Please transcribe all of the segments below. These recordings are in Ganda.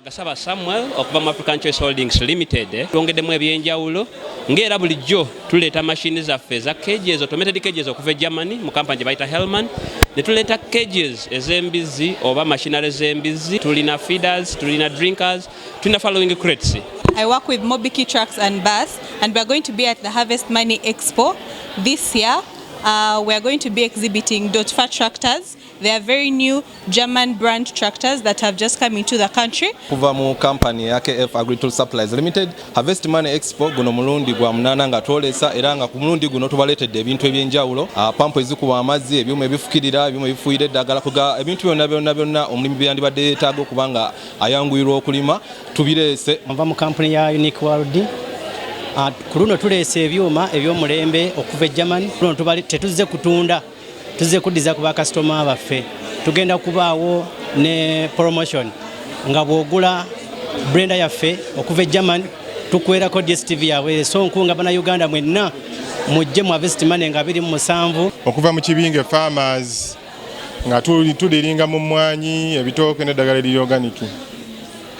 Bagasaba Samuel okuva mu African Choice Holdings Limited twongeddemu ebyenjawulo ng'era bulijjo tuleeta machines zaffe eza cages, automated cages okuva Germany mu kampani gye bayita Hellman, ne tuleeta cages ez'embizzi oba machinery z'embizzi, tulina feeders, tulina drinkers, tulina following crates. I work with Mobiki Trucks and Bus, and we are going to be at the Harvest Money Expo this year. We are going to be exhibiting .fa tractors. They are very new German brand tractors that have just come into the country. Kuva mu company ya KF Agri-Tool Supplies Limited, Harvest Money Expo guno mulundi gwa munana nga twolesa era nga ku mulundi guno tubaletedde ebintu ebyenjawulo, pampo ezikuba amazzi, ebyuma ebifukirira, ebyuma ebifuuyira eddagala, kuga ebintu byonna omulimi byandibadde yeetaaga okubanga ayanguyirwa okulima tubireese. Nva mu company ya Unique World. Ku luno tuleese ebyuma eby'omulembe okuva e Germany. Luno tetuzze kutunda, tuzze kuddiza ku bakasitoma baffe. Tugenda kubaawo ne promotion nga bw'ogula blender yaffe okuva e Germany tukwerako DSTV yawe. So nkunga bana Uganda mwenna mujje mu Harvest Money nga 27 okuva mu kibinge farmers nga tuliringa mu mmwanyi ebitooke n'eddagala eryorganic.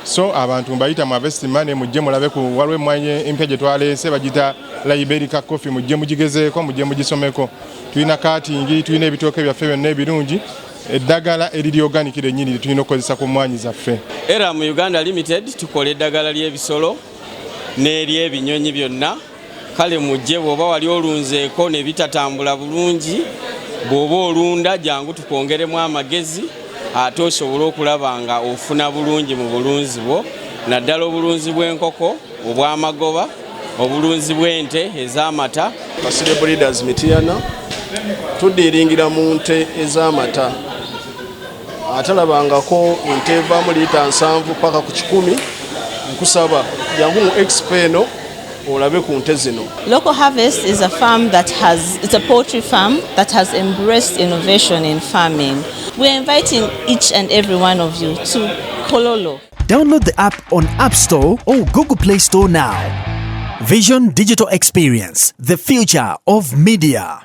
So abantu mbayita mu Harvest Money mujje mulabe ku waliwo emmwanyi empya gye twaleese bagita Liberica coffee, mujje mugigezeeko, mujje mugisomeko. Tulina katingi, tulina ebitooke byaffe byonna ebirungi, eddagala eriri organic lyennyini tulina okukozesa ku mmwanyi zaffe. Era mu Uganda Limited tukola eddagala ly'ebisolo n'ery'ebinyonyi byonna. Kale mujje bw'oba wali olunzeeko ne bitatambula bulungi, bw'oba olunda jangu tukwongeremu amagezi ate osobola okulaba nga ofuna bulungi mu bulunzi bwo, naddala obulunzi bw'enkoko, obw'amagoba, obulunzi bw'ente ez'amata. Kasire Breeders Mityana tudiringira mu nte ez'amata, atalabangako ente evaamu liita 7 paka ku 10. Nkusaba jangu mu expo eno olabe ku nte zino. Local Harvest is a farm that it's a poultry farm that has embraced innovation in farming. We're inviting each and every one of you to Kololo. Download the app on App Store or Google Play Store now. Vision Digital Experience, the future of media.